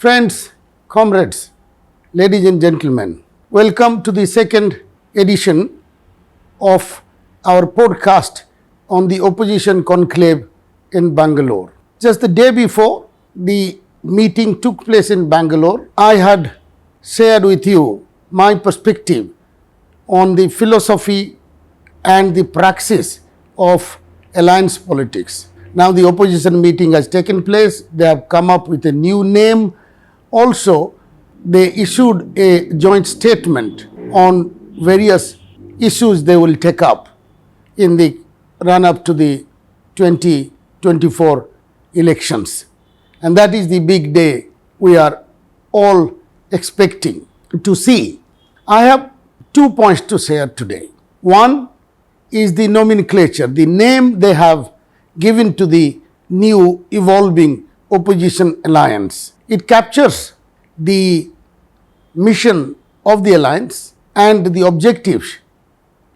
Friends, comrades, ladies and gentlemen, welcome to the second edition of our podcast on the opposition conclave in Bangalore. Just the day before the meeting took place in Bangalore, I had shared with you my perspective on the philosophy and the praxis of alliance politics. Now the opposition meeting has taken place. They have come up with a new name. Also, they issued a joint statement on various issues they will take up in the run-up to the 2024 elections. And that is the big day we are all expecting to see. I have 2 points to share today. One is the nomenclature, the name they have given to the new evolving opposition alliance. It captures the mission of the alliance and the objectives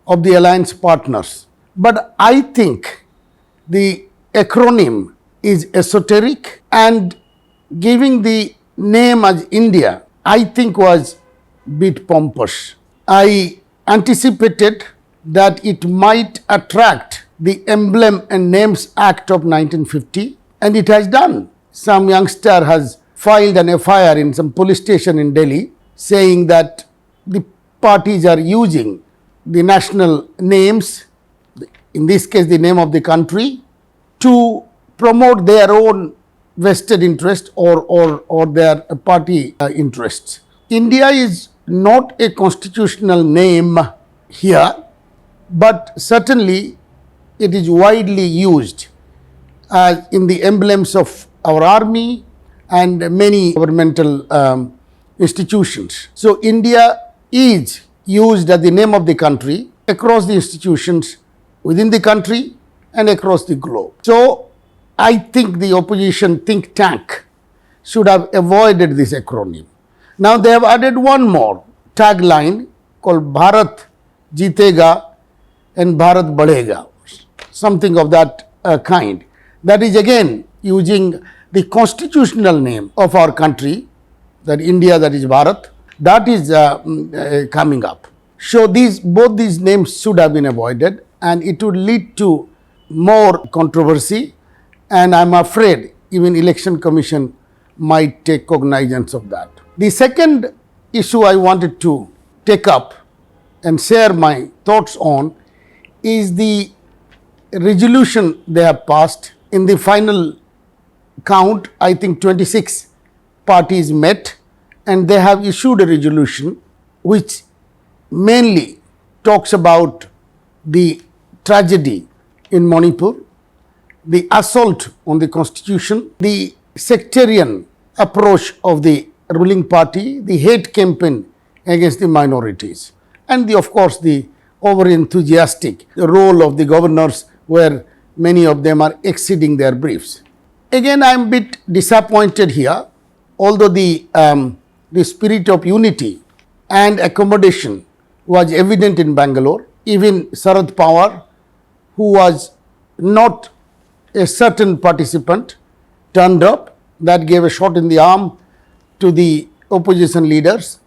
of the alliance partners. But I think the acronym is esoteric, and giving the name as India, I think was a bit pompous. I anticipated that it might attract the Emblem and Names Act of 1950, and it has done. Some youngster has filed an FIR in some police station in Delhi saying that the parties are using the national names, in this case the name of the country, to promote their own vested interest or their party interests. India is not a constitutional name here, but certainly it is widely used in the emblems of our army and many governmental institutions. So India is used as the name of the country across the institutions within the country and across the globe. So I think the opposition think tank should have avoided this acronym. Now they have added one more tagline called Bharat Jeetega and Bharat Badhega, something of that kind. That is again using the constitutional name of our country, that India, that is Bharat, that is coming up. So both these names should have been avoided, and it would lead to more controversy, and I am afraid even Election Commission might take cognizance of that. The second issue I wanted to take up and share my thoughts on is the resolution they have passed. In the final count, I think 26 parties met, and they have issued a resolution which mainly talks about the tragedy in Manipur, the assault on the constitution, the sectarian approach of the ruling party, the hate campaign against the minorities, and of course the over-enthusiastic role of the governors, where many of them are exceeding their briefs. Again, I am a bit disappointed here, although the spirit of unity and accommodation was evident in Bangalore. Even Sharad Pawar, who was not a certain participant, turned up. That gave a shot in the arm to the opposition leaders,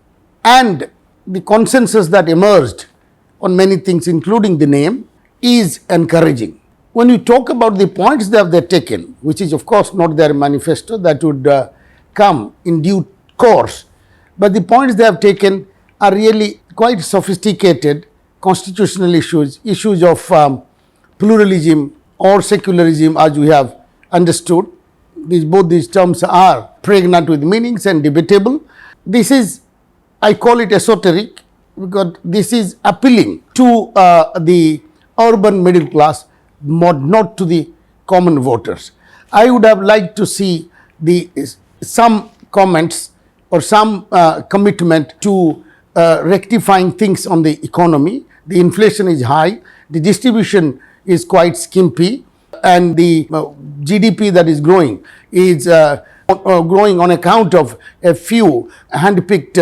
and the consensus that emerged on many things, including the name, is encouraging. When you talk about the points that they have taken, which is of course not their manifesto, that would come in due course, but the points they have taken are really quite sophisticated constitutional issues, issues of pluralism or secularism, as we have understood. Both these terms are pregnant with meanings and debatable. This is, I call it esoteric, because this is appealing to the urban middle class, not to the common voters. I would have liked to see some comments or some commitment to rectifying things on the economy. The inflation is high, the distribution is quite skimpy, and the GDP that is growing is growing on account of a few handpicked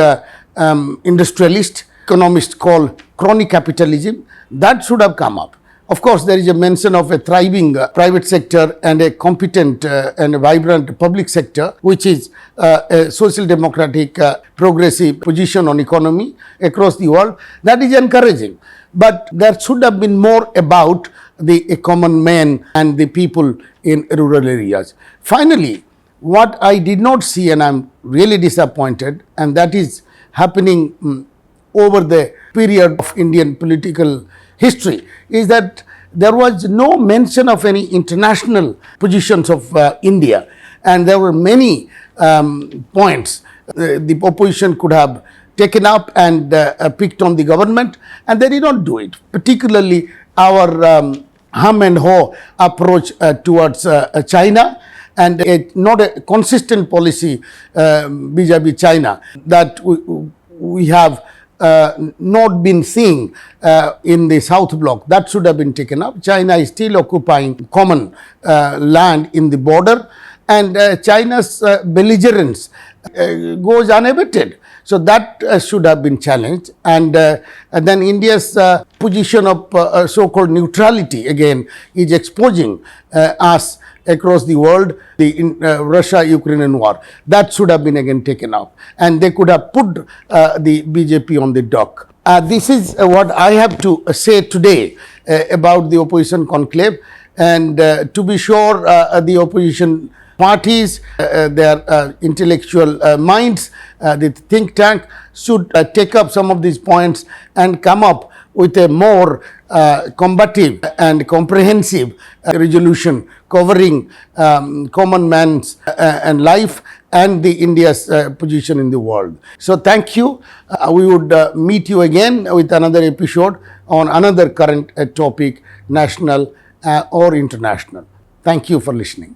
industrialists, economists call crony capitalism. That should have come up. Of course, there is a mention of a thriving private sector and a competent and a vibrant public sector, which is a social democratic progressive position on economy across the world. That is encouraging. But there should have been more about the common man and the people in rural areas. Finally, what I did not see, and I'm really disappointed, and that is happening over the period of Indian political history, is that there was no mention of any international positions of India, and there were many points the opposition could have taken up and picked on the government, and they did not do it, particularly our hum and haw approach towards China, and not a consistent policy vis-a-vis China that we have not been seeing in the South Bloc. That should have been taken up. China is still occupying common land in the border, and China's belligerence goes unabated. So that should have been challenged, and then India's position of so-called neutrality again is exposing us across the world, the Russia-Ukrainian war. That should have been again taken up, and they could have put the BJP on the dock. This is what I have to say today about the opposition conclave, and to be sure the opposition parties, their intellectual minds, the think tank should take up some of these points and come up with a more combative and comprehensive resolution covering common man's and life and the India's position in the world. So thank you. We would meet you again with another episode on another current topic, national or international. Thank you for listening.